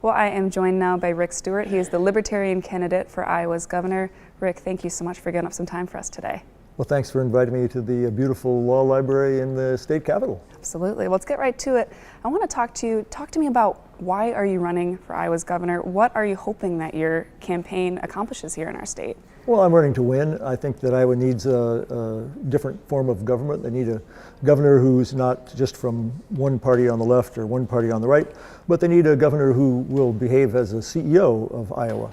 Well, I am joined now by Rick Stewart. He is the Libertarian candidate for Iowa's governor. Rick, thank you so much for giving up some time for us today. Well, thanks for inviting me to the beautiful law library in the state capitol. Absolutely. Well, let's get right to it. I want to talk to you. Talk to me about why are you running for Iowa's governor? What are you hoping that your campaign accomplishes here in our state? Well, I'm running to win. I think that Iowa needs a different form of government. They need a governor who's not just from one party on the left or one party on the right, but they need a governor who will behave as a CEO of Iowa.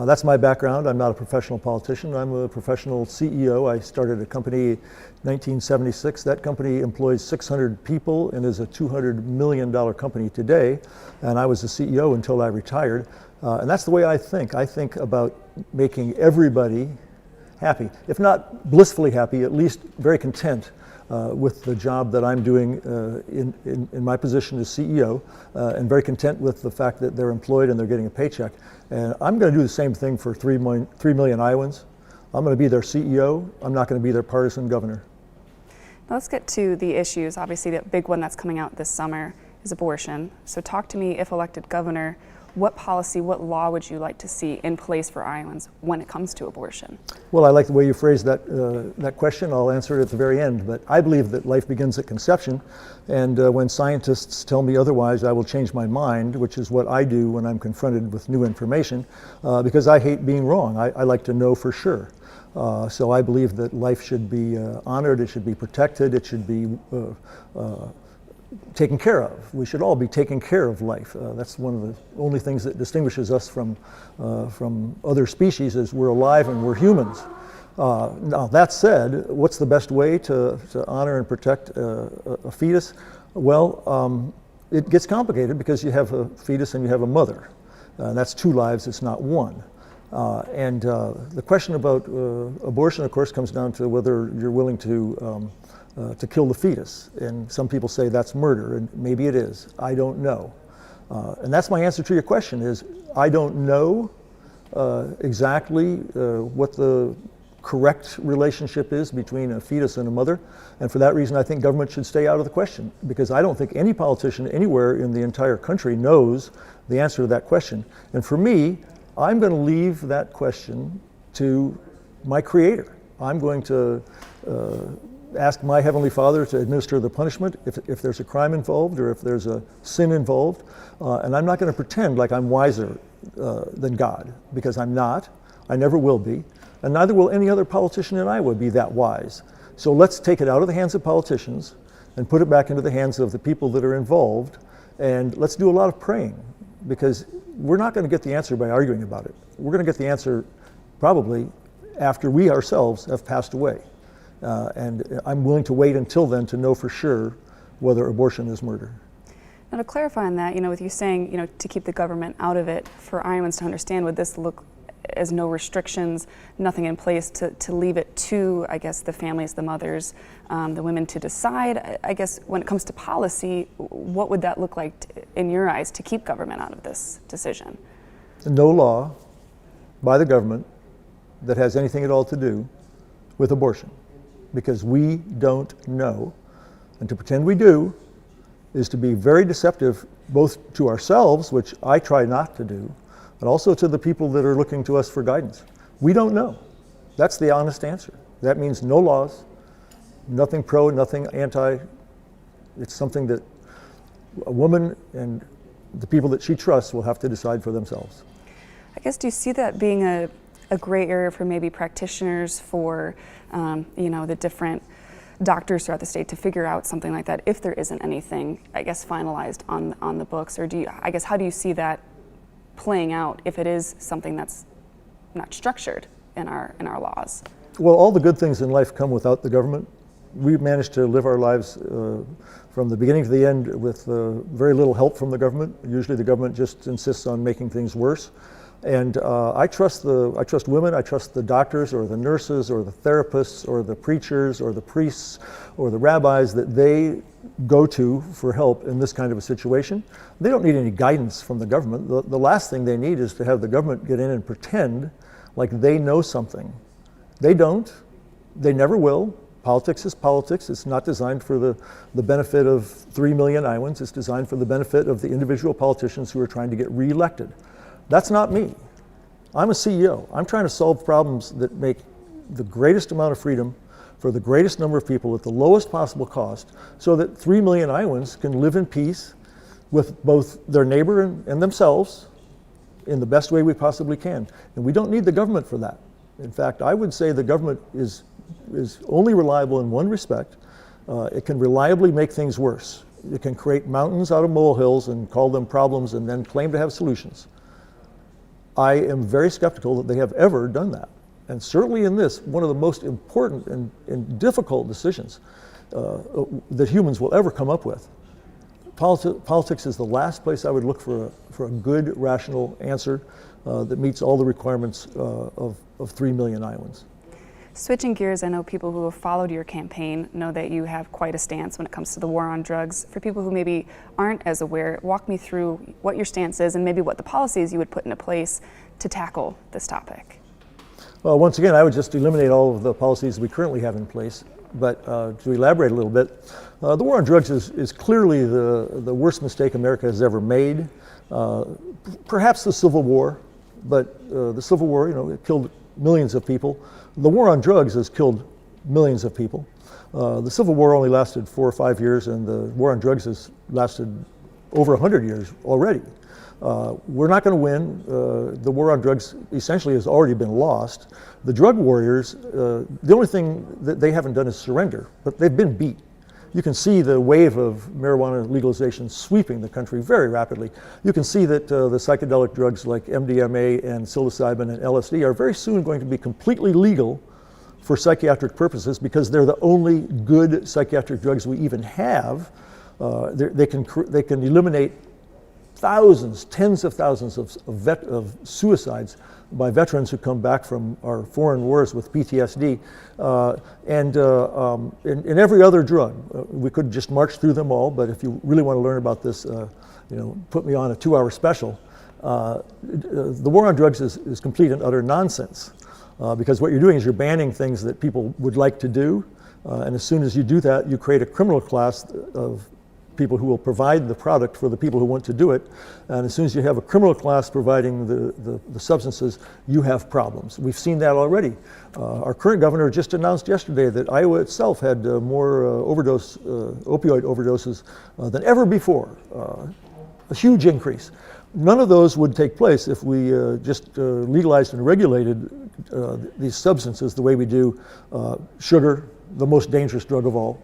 That's my background. I'm not a professional politician. I'm a professional CEO. I started a company in 1976. That company employs 600 people and is a $200 million company today. And I was the CEO until I retired. And that's the way I think. I think about making everybody happy, if not blissfully happy, at least very content with the job that I'm doing in my position as CEO, and very content with the fact that they're employed and they're getting a paycheck. And I'm going to do the same thing for 3 million Iowans. I'm going to be their CEO. I'm not going to be their partisan governor. Now let's get to the issues. Obviously, the big one that's coming out this summer is abortion. So talk to me, if elected governor, what policy, what law would you like to see in place for Iowans when it comes to abortion? Well, I like the way you phrased that question. I'll answer it at the very end. But I believe that life begins at conception. And when scientists tell me otherwise, I will change my mind, which is what I do when I'm confronted with new information, because I hate being wrong. I like to know for sure. So I believe that life should be honored, it should be protected, it should be taken care of. We should all be taking care of life. That's one of the only things that distinguishes us from other species, is we're alive and we're humans. Now that said, what's the best way to honor and protect a fetus? Well, it gets complicated because you have a fetus and you have a mother. That's two lives, it's not one. And the question about abortion, of course, comes down to whether you're willing to kill the fetus. And some people say that's murder, and maybe it is. I don't know. And that's my answer to your question, is I don't know exactly what the correct relationship is between a fetus and a mother. And for that reason, I think government should stay out of the question, because I don't think any politician anywhere in the entire country knows the answer to that question. And for me, I'm going to leave that question to my Creator. I'm going to ask my Heavenly Father to administer the punishment if there's a crime involved or if there's a sin involved. And I'm not going to pretend like I'm wiser than God, because I'm not. I never will be. And neither will any other politician in Iowa be that wise. So let's take it out of the hands of politicians and put it back into the hands of the people that are involved. And let's do a lot of praying, because we're not going to get the answer by arguing about it. We're going to get the answer probably after we ourselves have passed away. And I'm willing to wait until then to know for sure whether abortion is murder. Now to clarify on that, with you saying, to keep the government out of it, for Iowans to understand, would this look as no restrictions, nothing in place to leave it to, I guess, the families, the mothers, the women to decide? I guess when it comes to policy, what would that look like in your eyes to keep government out of this decision? No law by the government that has anything at all to do with abortion, because we don't know. And to pretend we do is to be very deceptive, both to ourselves, which I try not to do, but also to the people that are looking to us for guidance. We don't know. That's the honest answer. That means no laws, nothing pro, nothing anti. It's something that a woman and the people that she trusts will have to decide for themselves. I guess, do you see that being a gray area for maybe practitioners, for the different doctors throughout the state to figure out something like that if there isn't anything, I guess, finalized on the books? Or how do you see that playing out if it is something that's not structured in our laws? Well, all the good things in life come without the government. We've managed to live our lives from the beginning to the end with very little help from the government. Usually the government just insists on making things worse. And I trust women, I trust the doctors or the nurses or the therapists or the preachers or the priests or the rabbis that they go to for help in this kind of a situation. They don't need any guidance from the government. The last thing they need is to have the government get in and pretend like they know something. They don't. They never will. Politics is politics. It's not designed for the benefit of 3 million Iowans. It's designed for the benefit of the individual politicians who are trying to get reelected. That's not me. I'm a CEO. I'm trying to solve problems that make the greatest amount of freedom for the greatest number of people at the lowest possible cost, so that 3 million Iowans can live in peace with both their neighbor and themselves in the best way we possibly can. And we don't need the government for that. In fact, I would say the government is only reliable in one respect. It can reliably make things worse. It can create mountains out of molehills and call them problems and then claim to have solutions. I am very skeptical that they have ever done that. And certainly in this, one of the most important and difficult decisions that humans will ever come up with. Politics is the last place I would look for a good, rational answer that meets all the requirements of 3 million Iowans. Switching gears, I know people who have followed your campaign know that you have quite a stance when it comes to the war on drugs. For people who maybe aren't as aware, walk me through what your stance is and maybe what the policies you would put into place to tackle this topic. Well, once again, I would just eliminate all of the policies we currently have in place. But to elaborate a little bit, the war on drugs is clearly the worst mistake America has ever made. Perhaps the Civil War, but the Civil War, it killed millions of people. The war on drugs has killed millions of people. The Civil War only lasted 4 or 5 years, and the war on drugs has lasted over 100 years already. We're not going to win. The war on drugs essentially has already been lost. The drug warriors, the only thing that they haven't done is surrender, but they've been beat. You can see the wave of marijuana legalization sweeping the country very rapidly. You can see that the psychedelic drugs like MDMA and psilocybin and LSD are very soon going to be completely legal for psychiatric purposes because they're the only good psychiatric drugs we even have. They can eliminate thousands, tens of thousands of suicides by veterans who come back from our foreign wars with PTSD, and every other drug. We could just march through them all, but if you really want to learn about this, put me on a 2-hour special. The war on drugs is complete and utter nonsense, because what you're doing is you're banning things that people would like to do, and as soon as you do that, you create a criminal class of people who will provide the product for the people who want to do it. And as soon as you have a criminal class providing the substances, you have problems. We've seen that already. Our current governor just announced yesterday that Iowa itself had more opioid overdoses than ever before. A huge increase. None of those would take place if we just legalized and regulated these substances the way we do sugar, the most dangerous drug of all.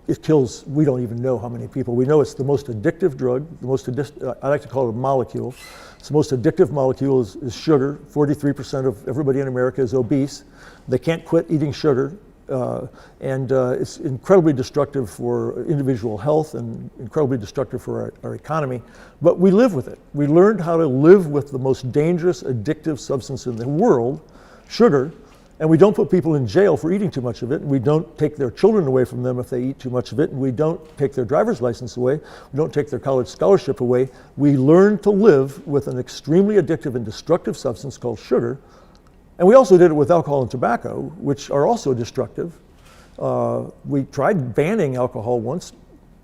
It kills, we don't even know how many people. We know it's the most addictive drug, I like to call it a molecule. It's the most addictive molecule is sugar. 43% of everybody in America is obese. They can't quit eating sugar. And it's incredibly destructive for individual health and incredibly destructive for our economy. But we live with it. We learned how to live with the most dangerous addictive substance in the world, sugar. And we don't put people in jail for eating too much of it. And we don't take their children away from them if they eat too much of it. And we don't take their driver's license away. We don't take their college scholarship away. We learn to live with an extremely addictive and destructive substance called sugar. And we also did it with alcohol and tobacco, which are also destructive. We tried banning alcohol once,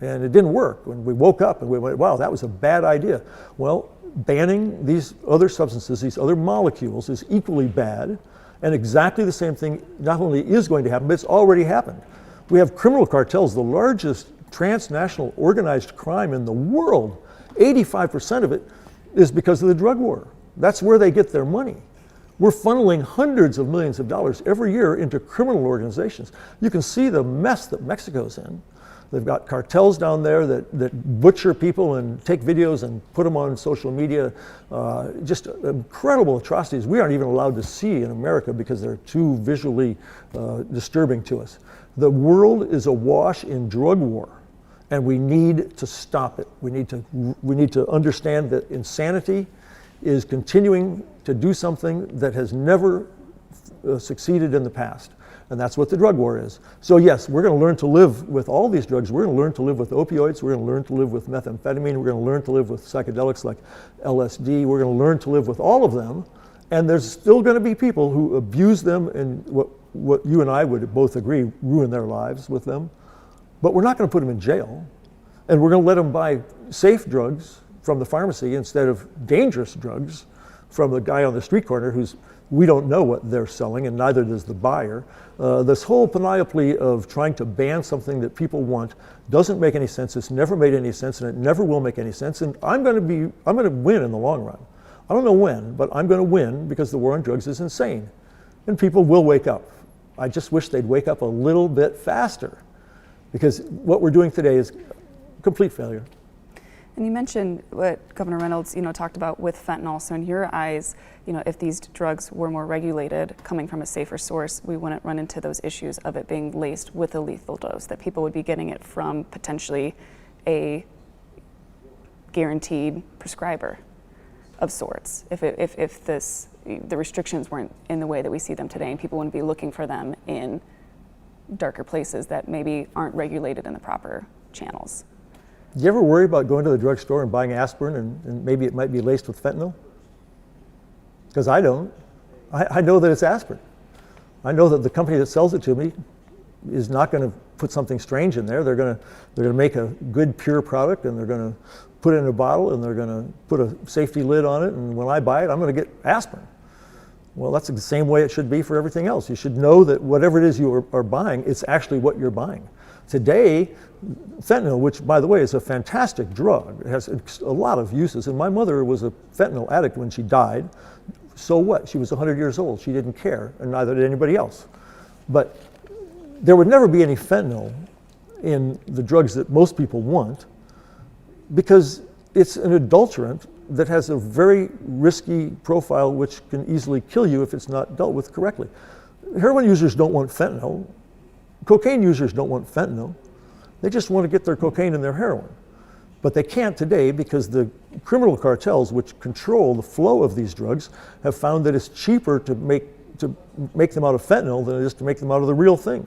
and it didn't work. When we woke up and we went, wow, that was a bad idea. Well, banning these other substances, these other molecules, is equally bad. And exactly the same thing not only is going to happen, but it's already happened. We have criminal cartels, the largest transnational organized crime in the world. 85% of it is because of the drug war. That's where they get their money. We're funneling hundreds of millions of dollars every year into criminal organizations. You can see the mess that Mexico's in. They've got cartels down there that butcher people and take videos and put them on social media. Just incredible atrocities we aren't even allowed to see in America because they're too visually disturbing to us. The world is awash in drug war, and we need to stop it. We need to understand that insanity is continuing to do something that has never succeeded in the past. And that's what the drug war is. So yes, we're going to learn to live with all these drugs. We're going to learn to live with opioids. We're going to learn to live with methamphetamine. We're going to learn to live with psychedelics like LSD. We're going to learn to live with all of them. And there's still going to be people who abuse them in what what you and I would both agree, ruin their lives with them. But we're not going to put them in jail. And we're going to let them buy safe drugs from the pharmacy instead of dangerous drugs from the guy on the street corner we don't know what they're selling, and neither does the buyer. This whole panoply of trying to ban something that people want doesn't make any sense. It's never made any sense, and it never will make any sense. And I'm going to win in the long run. I don't know when, but I'm going to win because the war on drugs is insane, and people will wake up. I just wish they'd wake up a little bit faster, because what we're doing today is complete failure. And you mentioned what Governor Reynolds, talked about with fentanyl. So in your eyes, if these drugs were more regulated, coming from a safer source, we wouldn't run into those issues of it being laced with a lethal dose, that people would be getting it from potentially a guaranteed prescriber of sorts. If the restrictions weren't in the way that we see them today, and people wouldn't be looking for them in darker places that maybe aren't regulated in the proper channels. Do you ever worry about going to the drugstore and buying aspirin and maybe it might be laced with fentanyl? Because I don't. I know that it's aspirin. I know that the company that sells it to me is not going to put something strange in there. They're going to make a good, pure product, and they're going to put it in a bottle, and they're going to put a safety lid on it, and when I buy it, I'm going to get aspirin. Well, that's the same way it should be for everything else. You should know that whatever it is you are buying, it's actually what you're buying. Today, fentanyl, which by the way is a fantastic drug, it has a lot of uses, and my mother was a fentanyl addict when she died. So what? She was 100 years old. She didn't care, and neither did anybody else. But there would never be any fentanyl in the drugs that most people want, because it's an adulterant that has a very risky profile which can easily kill you if it's not dealt with correctly. Heroin users don't want fentanyl. Cocaine users don't want fentanyl. They just want to get their cocaine and their heroin. But they can't today because the criminal cartels, which control the flow of these drugs, have found that it's cheaper to make them out of fentanyl than it is to make them out of the real thing.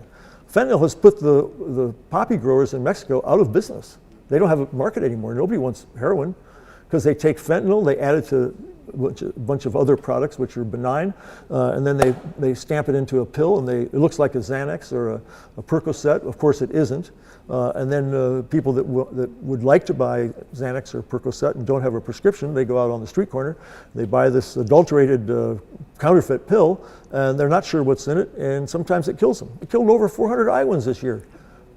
Fentanyl has put the poppy growers in Mexico out of business. They don't have a market anymore. Nobody wants heroin because they take fentanyl, they add it to a bunch of other products which are benign, and then they stamp it into a pill, and it looks like a Xanax or a Percocet. Of course it isn't. And then people that would like to buy Xanax or Percocet and don't have a prescription, they go out on the street corner, they buy this adulterated counterfeit pill, and they're not sure what's in it, and sometimes it kills them. It killed over 400 Iowans this year.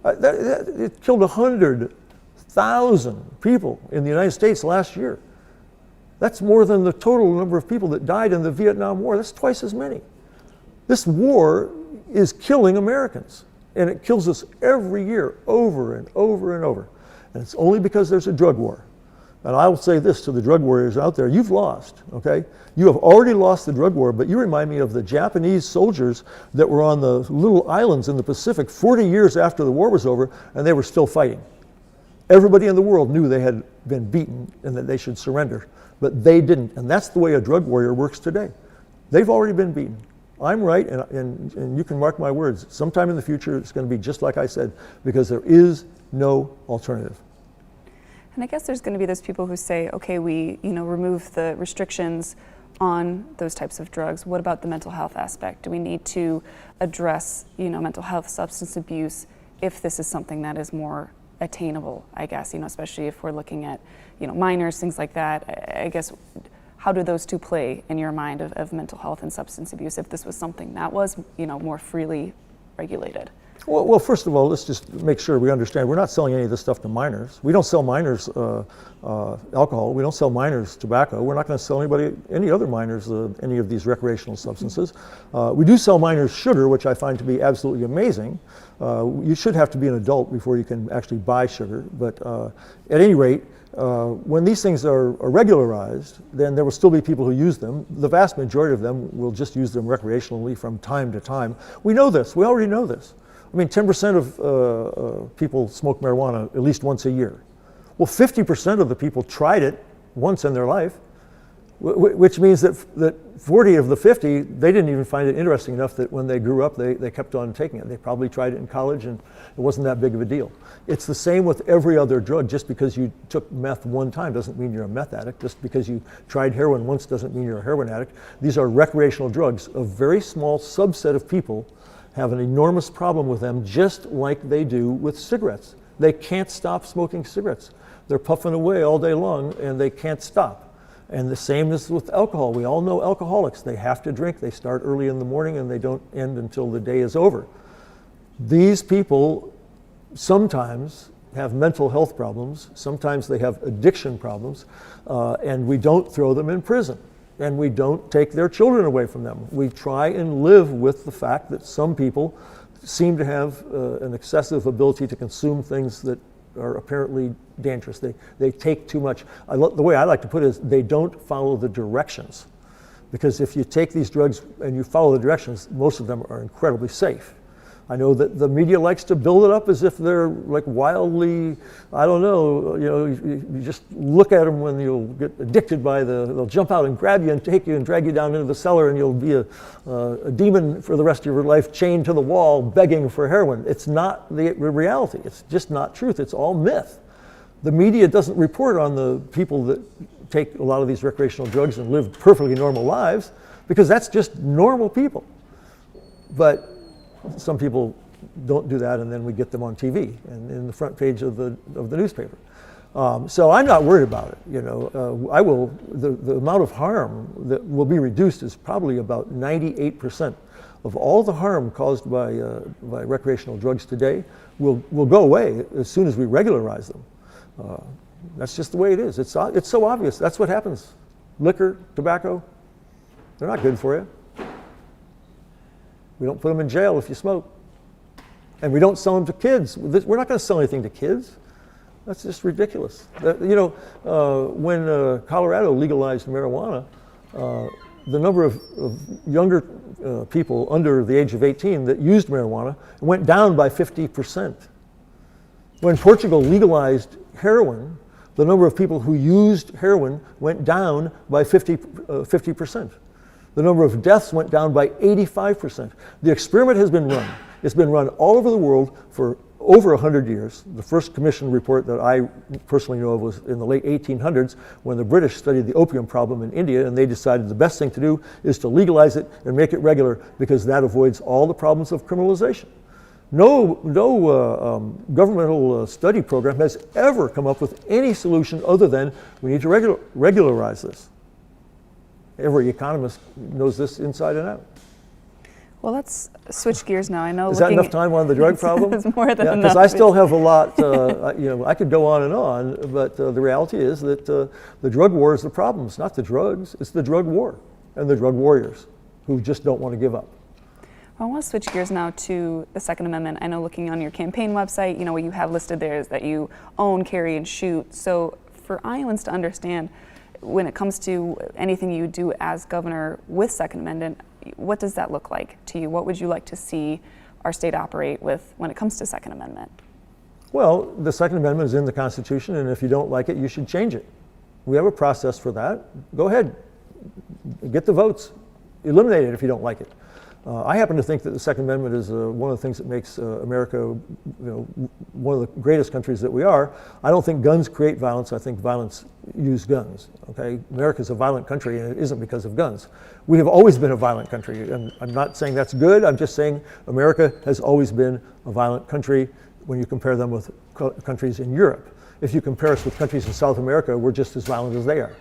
It killed 100,000 people in the United States last year. That's more than the total number of people that died in the Vietnam War. That's twice as many. This war is killing Americans, and it kills us every year, over and over and over. And it's only because there's a drug war. And I will say this to the drug warriors out there: you've lost, okay? You have already lost the drug war, but you remind me of the Japanese soldiers that were on the little islands in the Pacific 40 years after the war was over, and they were still fighting. Everybody in the world knew they had been beaten and that they should surrender, but they didn't. And that's the way a drug warrior works today. They've already been beaten. I'm right, and you can mark my words. Sometime in the future, it's going to be just like I said, because there is no alternative. And I guess there's going to be those people who say, okay, we remove the restrictions on those types of drugs. What about the mental health aspect? Do we need to address mental health, substance abuse, if this is something that is more attainable, I guess, especially if we're looking at minors, things like that. I guess, how do those two play in your mind of mental health and substance abuse if this was something that was more freely regulated? Well, first of all, let's just make sure we understand we're not selling any of this stuff to minors. We don't sell minors alcohol. We don't sell minors tobacco. We're not going to sell any other minors any of these recreational substances. We do sell minors sugar, which I find to be absolutely amazing. You should have to be an adult before you can actually buy sugar. But at any rate, when these things are regularized, then there will still be people who use them. The vast majority of them will just use them recreationally from time to time. We know this. We already know this. I mean, 10% of people smoke marijuana at least once a year. Well, 50% of the people tried it once in their life, which means that 40 of the 50, they didn't even find it interesting enough that when they grew up, they kept on taking it. They probably tried it in college, and it wasn't that big of a deal. It's the same with every other drug. Just because you took meth one time doesn't mean you're a meth addict. Just because you tried heroin once doesn't mean you're a heroin addict. These are recreational drugs. A very small subset of people have an enormous problem with them, just like they do with cigarettes. They can't stop smoking cigarettes. They're puffing away all day long and they can't stop. And the same is with alcohol. We all know alcoholics. They have to drink. They start early in the morning and they don't end until the day is over. These people sometimes have mental health problems. Sometimes they have addiction problems. And we don't throw them in prison. And we don't take their children away from them. We try and live with the fact that some people seem to have an excessive ability to consume things that are apparently dangerous. They take too much. The way I like to put it is they don't follow the directions. Because if you take these drugs and you follow the directions, most of them are incredibly safe. I know that the media likes to build it up as if they're like wildly, I don't know, you just look at them when you'll get addicted by they'll jump out and grab you and take you and drag you down into the cellar and you'll be a demon for the rest of your life, chained to the wall, begging for heroin. It's not the reality. It's just not truth. It's all myth. The media doesn't report on the people that take a lot of these recreational drugs and live perfectly normal lives, because that's just normal people. But some people don't do that, and then we get them on TV and in the front page of the newspaper. So I'm not worried about it. The amount of harm that will be reduced is probably about 98% of all the harm caused by recreational drugs today will go away as soon as we regularize them. That's just the way it is. It's so obvious. That's what happens. Liquor, tobacco, they're not good for you. We don't put them in jail if you smoke. And we don't sell them to kids. We're not going to sell anything to kids. That's just ridiculous. When Colorado legalized marijuana, the number of younger people under the age of 18 that used marijuana went down by 50%. When Portugal legalized heroin, the number of people who used heroin went down by 50%. The number of deaths went down by 85%. The experiment has been run. It's been run all over the world for over 100 years. The first commission report that I personally know of was in the late 1800s when the British studied the opium problem in India, and they decided the best thing to do is to legalize it and make it regular, because that avoids all the problems of criminalization. No governmental study program has ever come up with any solution other than we need to regularize this. Every economist knows this inside and out. Well, let's switch gears now. I know. Is that enough time on the drug problem? It's more than enough. Because I still have a lot. I could go on and on, but the reality is that the drug war is the problem. It's not the drugs. It's the drug war and the drug warriors who just don't want to give up. I want to switch gears now to the Second Amendment. I know, looking on your campaign website, what you have listed there is that you own, carry, and shoot. So for Iowans to understand, when it comes to anything you do as governor with Second Amendment, what does that look like to you? What would you like to see our state operate with when it comes to Second Amendment? Well, the Second Amendment is in the Constitution, and if you don't like it, you should change it. We have a process for that. Go ahead, get the votes, eliminate it if you don't like it. I happen to think that the Second Amendment is one of the things that makes America, one of the greatest countries that we are. I don't think guns create violence. I think violence use guns. Okay, America's a violent country, and it isn't because of guns. We have always been a violent country, and I'm not saying that's good. I'm just saying America has always been a violent country when you compare them with countries in Europe. If you compare us with countries in South America, we're just as violent as they are.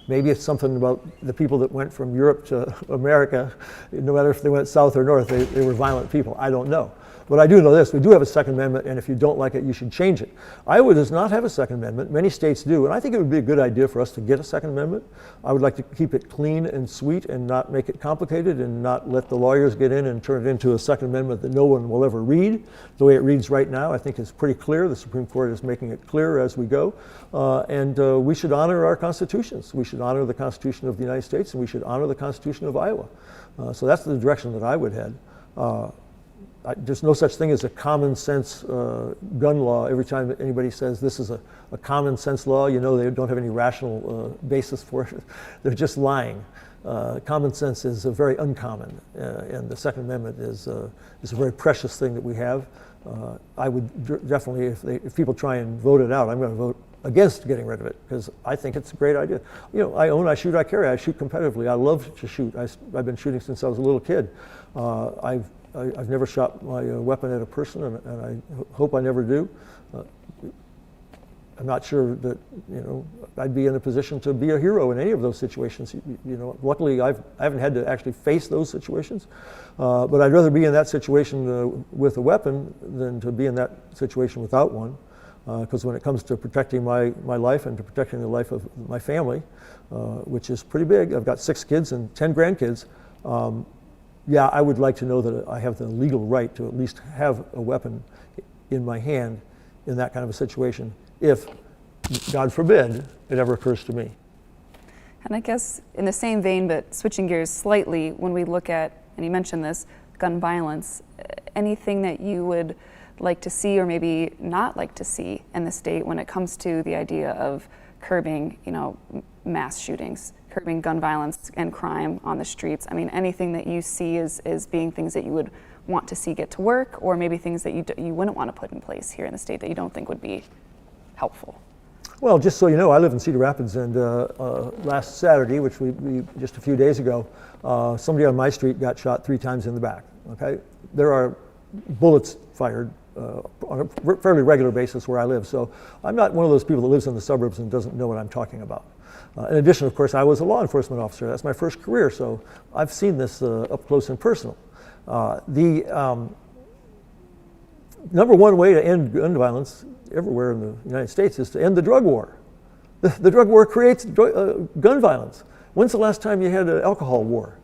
Maybe it's something about the people that went from Europe to America. No matter if they went south or north, they were violent people. I don't know. But I do know this, we do have a Second Amendment, and if you don't like it, you should change it. Iowa does not have a Second Amendment. Many states do, and I think it would be a good idea for us to get a Second Amendment. I would like to keep it clean and sweet and not make it complicated and not let the lawyers get in and turn it into a Second Amendment that no one will ever read. The way it reads right now, I think, is pretty clear. The Supreme Court is making it clearer as we go. And we should honor our constitutions. We should honor the Constitution of the United States, and we should honor the Constitution of Iowa. So that's the direction that I would head. There's no such thing as a common sense gun law. Every time anybody says this is a common sense law, they don't have any rational basis for it. They're just lying. Common sense is very uncommon, and the Second Amendment is a very precious thing that we have. I would definitely, if people try and vote it out, I'm going to vote against getting rid of it, because I think it's a great idea. I own, I shoot, I carry. I shoot competitively. I love to shoot. I've been shooting since I was a little kid. I've I've never shot my weapon at a person, and I hope I never do. I'm not sure that, I'd be in a position to be a hero in any of those situations. Luckily I haven't had to actually face those situations, but I'd rather be in that situation with a weapon than to be in that situation without one. Because when it comes to protecting my life and to protecting the life of my family, which is pretty big, I've got 6 kids and 10 grandkids. Yeah, I would like to know that I have the legal right to at least have a weapon in my hand in that kind of a situation, if, God forbid, it ever occurs to me. And I guess in the same vein, but switching gears slightly, when we look at, and you mentioned this, gun violence, anything that you would like to see or maybe not like to see in the state when it comes to the idea of curbing, mass shootings, curbing gun violence and crime on the streets? I mean, anything that you see as being things that you would want to see get to work, or maybe things that you wouldn't want to put in place here in the state that you don't think would be helpful? Well, just so you know, I live in Cedar Rapids, and last Saturday, which we just a few days ago, somebody on my street got shot 3 times in the back. Okay, there are bullets fired on a fairly regular basis where I live, so I'm not one of those people that lives in the suburbs and doesn't know what I'm talking about. In addition, of course, I was a law enforcement officer. That's my first career, so I've seen this up close and personal. The number one way to end gun violence everywhere in the United States is to end the drug war. The drug war creates gun violence. When's the last time you had an alcohol war?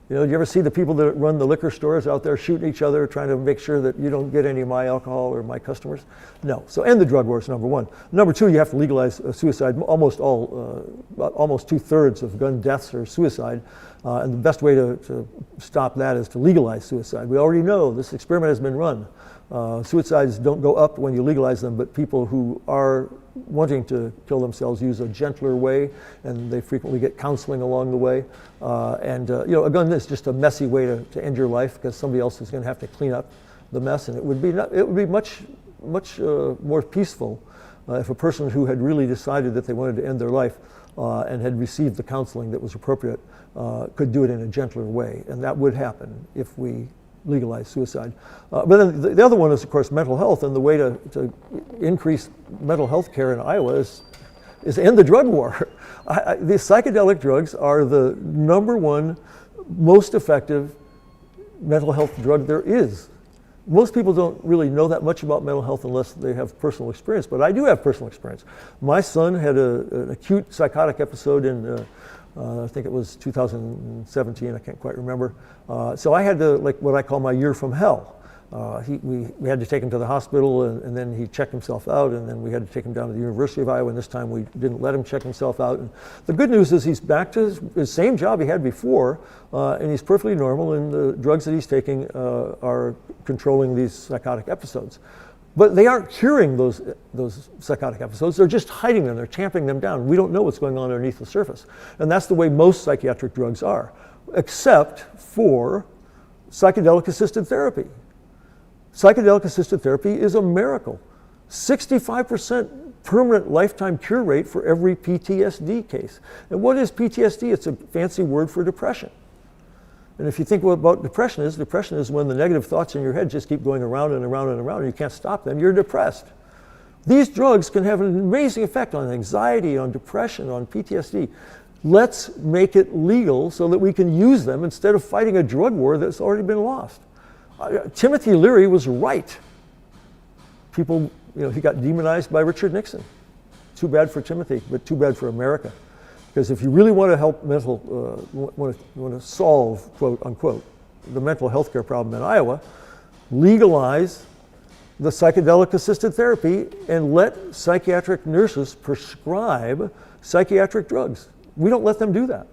Do you ever see the people that run the liquor stores out there shooting each other, trying to make sure that you don't get any of my alcohol or my customers? No. So end the drug war is number one. Number two, you have to legalize suicide. Almost 2/3 of gun deaths are suicide. And the best way to stop that is to legalize suicide. We already know this experiment has been run. Suicides don't go up when you legalize them, but people who are wanting to kill themselves use a gentler way, and they frequently get counseling along the way. A gun is just a messy way to end your life, because somebody else is going to have to clean up the mess, and it would be much more peaceful if a person who had really decided that they wanted to end their life and had received the counseling that was appropriate could do it in a gentler way, and that would happen if we legalize suicide. But then the other one is, of course, mental health, and the way to increase mental health care in Iowa is end the drug war. The psychedelic drugs are the number one most effective mental health drug there is. Most people don't really know that much about mental health unless they have personal experience, but I do have personal experience. My son had an acute psychotic episode in I think it was 2017, I can't quite remember. So I had to, what I call my year from hell. We had to take him to the hospital, and then he checked himself out, and then we had to take him down to the University of Iowa, and this time we didn't let him check himself out. And the good news is he's back to his same job he had before, and he's perfectly normal, and the drugs that he's taking are controlling these psychotic episodes. But they aren't curing those psychotic episodes. They're just hiding them. They're tamping them down. We don't know what's going on underneath the surface. And that's the way most psychiatric drugs are, except for psychedelic-assisted therapy. Psychedelic-assisted therapy is a miracle. 65% permanent lifetime cure rate for every PTSD case. And what is PTSD? It's a fancy word for depression. And if you think what depression is when the negative thoughts in your head just keep going around and around and around, and you can't stop them, you're depressed. These drugs can have an amazing effect on anxiety, on depression, on PTSD. Let's make it legal so that we can use them instead of fighting a drug war that's already been lost. Timothy Leary was right. People, he got demonized by Richard Nixon. Too bad for Timothy, but too bad for America. Because if you really want to help want to solve, quote unquote, the mental health care problem in Iowa, legalize the psychedelic-assisted therapy and let psychiatric nurses prescribe psychiatric drugs. We don't let them do that.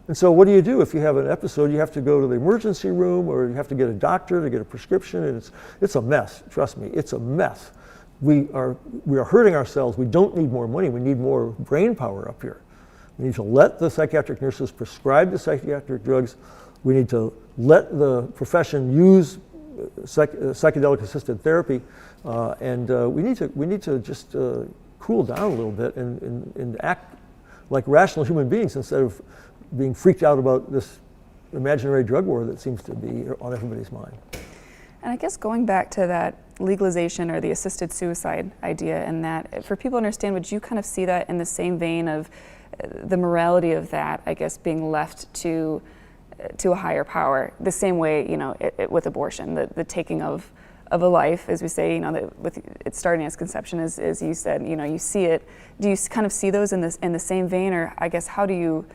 And so what do you do if you have an episode? You have to go to the emergency room, or you have to get a doctor to get a prescription, and it's a mess. Trust me, it's a mess. We are hurting ourselves. We don't need more money. We need more brain power up here. We need to let the psychiatric nurses prescribe the psychiatric drugs. We need to let the profession use psychedelic-assisted therapy, and we need to just cool down a little bit and act like rational human beings instead of being freaked out about this imaginary drug war that seems to be on everybody's mind. And I guess going back to that legalization or the assisted suicide idea, and that for people to understand, would you kind of see that in the same vein of the morality of that, I guess, being left to a higher power, the same way, you know, with abortion, the taking of a life, as we say, you know, with it starting as conception, as you said, you know, you see it. Do you kind of see those in the same vein, or I guess how do you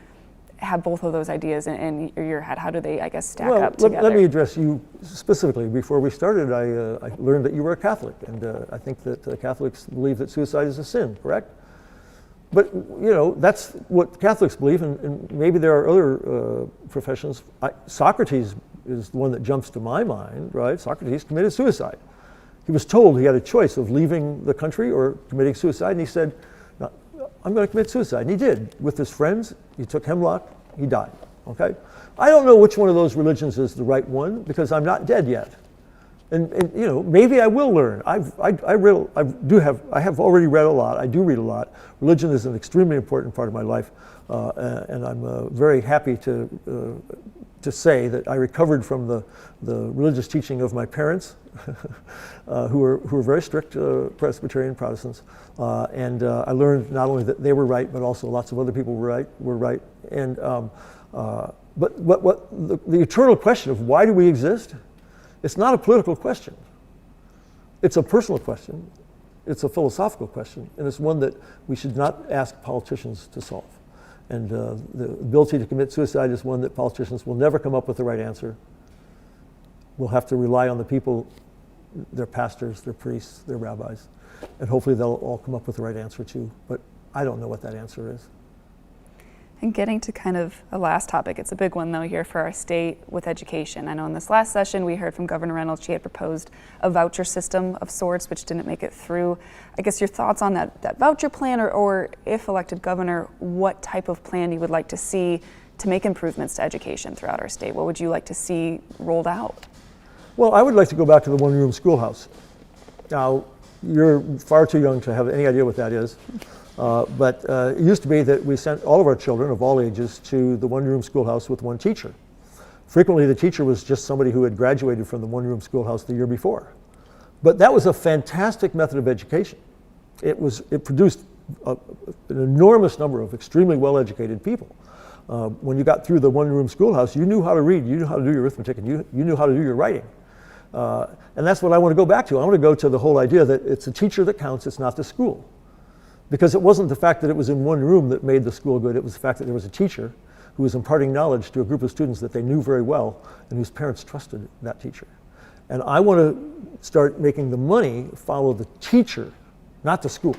have both of those ideas in your head? How do they, I guess, stack up together? Let me address you specifically. Before we started, I learned that you were a Catholic, and I think that Catholics believe that suicide is a sin, correct? But, you know, that's what Catholics believe, and maybe there are other professions. Socrates is the one that jumps to my mind, right? Socrates committed suicide. He was told he had a choice of leaving the country or committing suicide, and he said, no, I'm going to commit suicide. And he did. With his friends, he took hemlock, he died, okay? I don't know which one of those religions is the right one, because I'm not dead yet. And you know, maybe I will learn. I have already read a lot. I do read a lot. Religion is an extremely important part of my life, and I'm very happy to say that I recovered from the religious teaching of my parents, who were very strict Presbyterian Protestants, and I learned not only that they were right, but also lots of other people were right. And but what the eternal question of why do we exist? It's not a political question. It's a personal question. It's a philosophical question, and it's one that we should not ask politicians to solve. And the ability to commit suicide is one that politicians will never come up with the right answer. We'll have to rely on the people, their pastors, their priests, their rabbis, and hopefully they'll all come up with the right answer too. But I don't know what that answer is. And getting to kind of a last topic, it's a big one though here for our state with education. I know in this last session we heard from Governor Reynolds. She had proposed a voucher system of sorts, which didn't make it through. I guess your thoughts on that voucher plan, or if elected governor, what type of plan you would like to see to make improvements to education throughout our state? What would you like to see rolled out? Well, I would like to go back to the one-room schoolhouse. Now, you're far too young to have any idea what that is. But it used to be that we sent all of our children of all ages to the one-room schoolhouse with one teacher. Frequently, the teacher was just somebody who had graduated from the one-room schoolhouse the year before. But that was a fantastic method of education. It produced an enormous number of extremely well-educated people. When you got through the one-room schoolhouse, you knew how to read, you knew how to do your arithmetic, and you knew how to do your writing. And that's what I want to go back to. I want to go to the whole idea that it's the teacher that counts, it's not the school. Because it wasn't the fact that it was in one room that made the school good, it was the fact that there was a teacher who was imparting knowledge to a group of students that they knew very well and whose parents trusted that teacher. And I want to start making the money follow the teacher, not the school.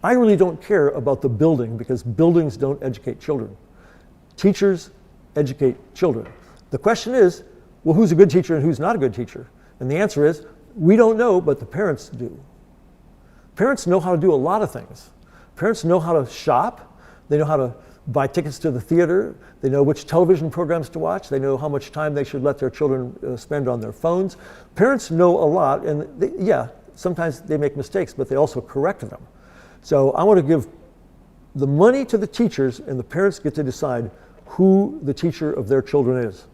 I really don't care about the building, because buildings don't educate children. Teachers educate children. The question is, well, who's a good teacher and who's not a good teacher? And the answer is, we don't know, but the parents do. Parents know how to do a lot of things. Parents know how to shop. They know how to buy tickets to the theater. They know which television programs to watch. They know how much time they should let their children spend on their phones. Parents know a lot, and sometimes they make mistakes, but they also correct them. So I want to give the money to the teachers, and the parents get to decide who the teacher of their children is.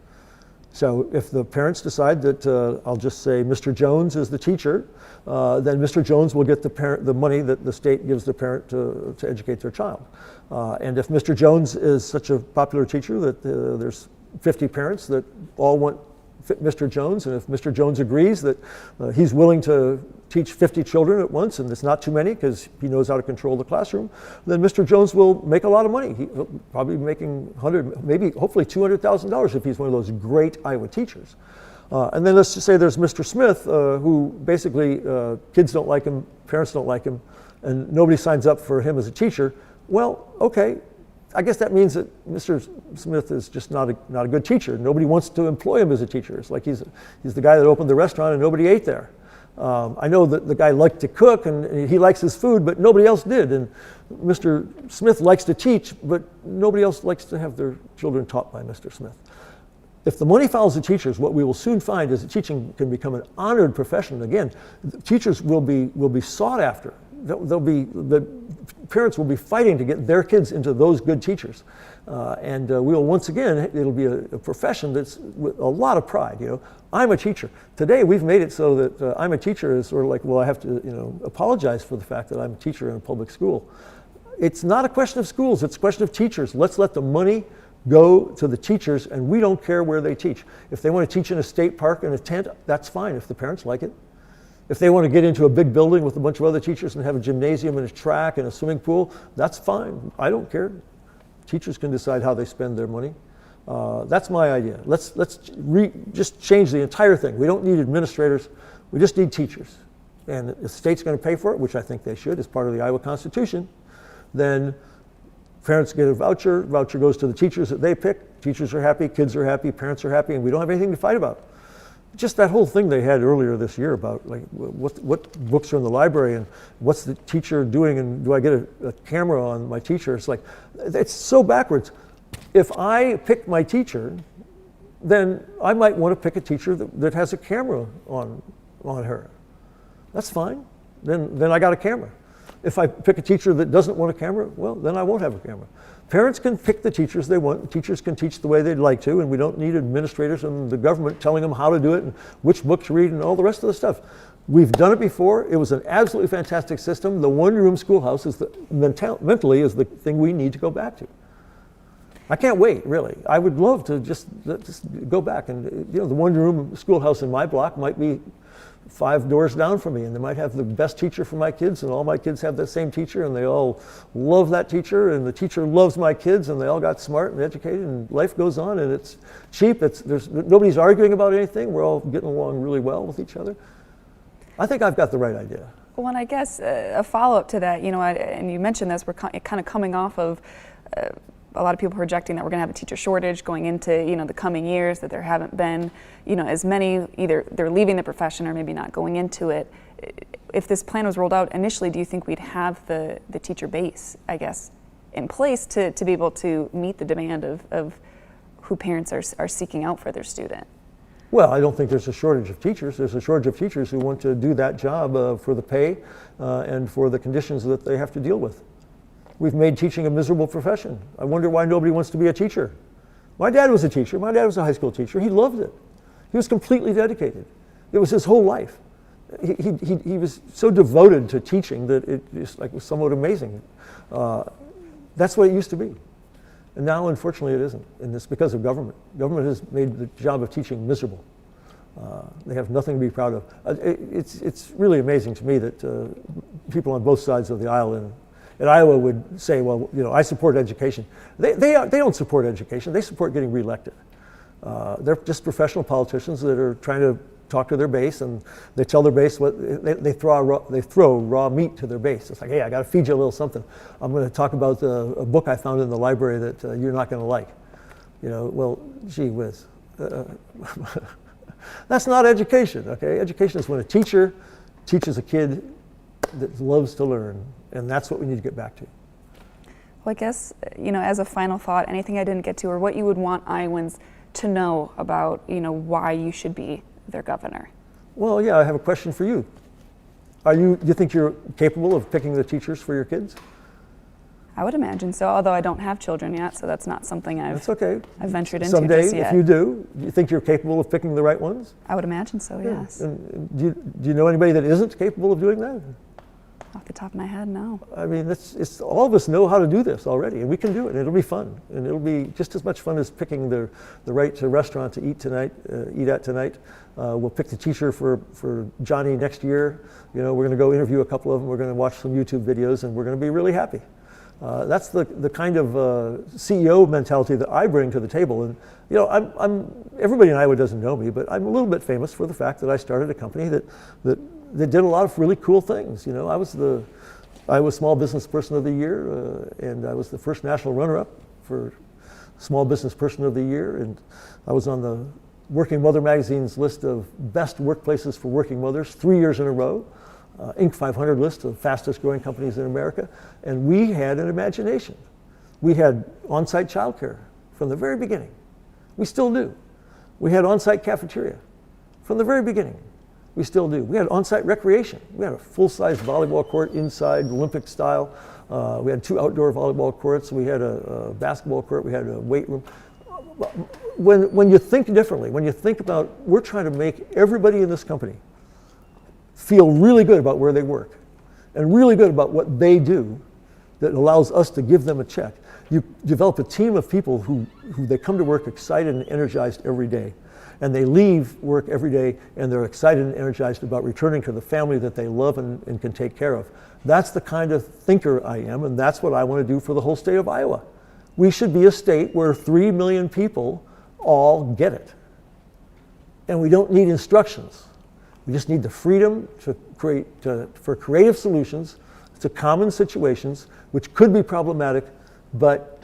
So if the parents decide that, I'll just say Mr. Jones is the teacher, then Mr. Jones will get the money that the state gives the parent to educate their child. And if Mr. Jones is such a popular teacher that there's 50 parents that all want Mr. Jones, and if Mr. Jones agrees that he's willing to teach 50 children at once, and it's not too many because he knows how to control the classroom, then Mr. Jones will make a lot of money. He'll probably be making maybe hopefully $200,000 if he's one of those great Iowa teachers. And then let's just say there's Mr. Smith, who basically kids don't like him, parents don't like him, and nobody signs up for him as a teacher. Well, okay, I guess that means that Mr. Smith is just not a good teacher. Nobody wants to employ him as a teacher. It's like he's the guy that opened the restaurant and nobody ate there. I know that the guy liked to cook and he likes his food, but nobody else did. And Mr. Smith likes to teach, but nobody else likes to have their children taught by Mr. Smith. If the money follows the teachers, what we will soon find is that teaching can become an honored profession. Again, teachers will be sought after. the parents will be fighting to get their kids into those good teachers. And we'll once again, it'll be a profession that's with a lot of pride. You know, I'm a teacher. Today we've made it so that I'm a teacher is sort of like, well, I have to, you know, apologize for the fact that I'm a teacher in a public school. It's not a question of schools, it's a question of teachers. Let's let the money go to the teachers, and we don't care where they teach. If they want to teach in a state park in a tent, that's fine if the parents like it. If they want to get into a big building with a bunch of other teachers and have a gymnasium and a track and a swimming pool, that's fine. I don't care. Teachers can decide how they spend their money. That's my idea. Let's just change the entire thing. We don't need administrators. We just need teachers. And if the state's going to pay for it, which I think they should as part of the Iowa Constitution, then parents get a voucher. Voucher goes to the teachers that they pick. Teachers are happy, kids are happy, parents are happy, and we don't have anything to fight about. Just that whole thing they had earlier this year about like what books are in the library and what's the teacher doing and do I get a camera on my teacher? It's like, it's so backwards. If I pick my teacher, then I might want to pick a teacher that has a camera on her. That's fine. Then I got a camera. If I pick a teacher that doesn't want a camera, well, then I won't have a camera. Parents can pick the teachers they want. Teachers can teach the way they'd like to, and we don't need administrators and the government telling them how to do it and which books to read and all the rest of the stuff. We've done it before. It was an absolutely fantastic system. The one-room schoolhouse is mentally is the thing we need to go back to. I can't wait, really. I would love to just go back, and you know, the one-room schoolhouse in my block might be 5 doors down from me, and they might have the best teacher for my kids, and all my kids have that same teacher, and they all love that teacher, and the teacher loves my kids, and they all got smart and educated, and life goes on, and it's cheap. Nobody's arguing about anything. We're all getting along really well with each other. I think I've got the right idea. Well, and I guess a follow-up to that, you know, and you mentioned this, we're kind of coming off of a lot of people projecting that we're going to have a teacher shortage going into, you know, the coming years, that there haven't been, you know, as many, either they're leaving the profession or maybe not going into it. If this plan was rolled out initially, do you think we'd have the teacher base, I guess, in place to be able to meet the demand of who parents are seeking out for their student? Well, I don't think there's a shortage of teachers. There's a shortage of teachers who want to do that job for the pay and for the conditions that they have to deal with. We've made teaching a miserable profession. I wonder why nobody wants to be a teacher. My dad was a teacher. My dad was a high school teacher. He loved it. He was completely dedicated. It was his whole life. He was so devoted to teaching that it just like was somewhat amazing. That's what it used to be. And now, unfortunately, it isn't. And it's because of government. Government has made the job of teaching miserable. They have nothing to be proud of. It's really amazing to me that people on both sides of the aisle in Iowa would say, well, you know, I support education. They don't support education. They support getting reelected. They're just professional politicians that are trying to talk to their base, and they tell their base what they throw raw meat to their base. It's like, hey, I got to feed you a little something. I'm going to talk about a book I found in the library that you're not going to like. You know, well, gee whiz. That's not education. Okay, education is when a teacher teaches a kid that loves to learn. And that's what we need to get back to. Well, I guess, you know, as a final thought, anything I didn't get to, or what you would want Iowans to know about, you know, why you should be their governor? Well, yeah, I have a question for you. Do you think you're capable of picking the teachers for your kids? I would imagine so, although I don't have children yet, so that's not something I've ventured into Someday, just yet. if you do you think you're capable of picking the right ones? I would imagine so, Yeah. yes. And do you know anybody that isn't capable of doing that? Off the top of my head, no. I mean, it's all of us know how to do this already, and we can do it. And it'll be fun, and it'll be just as much fun as picking the right restaurant to eat at tonight. We'll pick the teacher for Johnny next year. You know, we're going to go interview a couple of them. We're going to watch some YouTube videos, and we're going to be really happy. That's the kind of CEO mentality that I bring to the table. And you know, everybody in Iowa doesn't know me, but I'm a little bit famous for the fact that I started a company that did a lot of really cool things. You know, I was the Iowa Small Business Person of the Year, and I was the first national runner-up for Small Business Person of the Year, and I was on the Working Mother magazine's list of best workplaces for working mothers 3 years in a row. Inc. 500 list of fastest growing companies in America, and we had an imagination. We had on-site childcare from the very beginning. We still do. We had on-site cafeteria from the very beginning. We still do. We had on-site recreation. We had a full-size volleyball court inside, Olympic style. We had 2 outdoor volleyball courts. We had a basketball court. We had a weight room. When you think differently, when you think about, we're trying to make everybody in this company feel really good about where they work and really good about what they do that allows us to give them a check. You develop a team of people who they come to work excited and energized every day. And they leave work every day and they're excited and energized about returning to the family that they love and can take care of. That's the kind of thinker I am, and that's what I want to do for the whole state of Iowa. We should be a state where 3 million people all get it. And we don't need instructions. We just need the freedom to for creative solutions to common situations, which could be problematic, but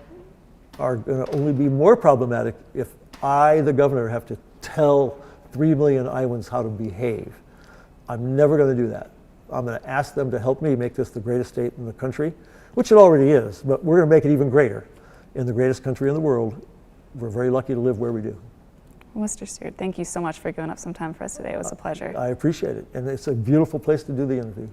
are going to only be more problematic if I, the governor, have to tell 3 million Iowans how to behave. I'm never going to do that. I'm going to ask them to help me make this the greatest state in the country, which it already is, but we're going to make it even greater. In the greatest country in the world, we're very lucky to live where we do. Well, Mr. Stewart, thank you so much for giving up some time for us today. It was a pleasure. I appreciate it, and it's a beautiful place to do the interview.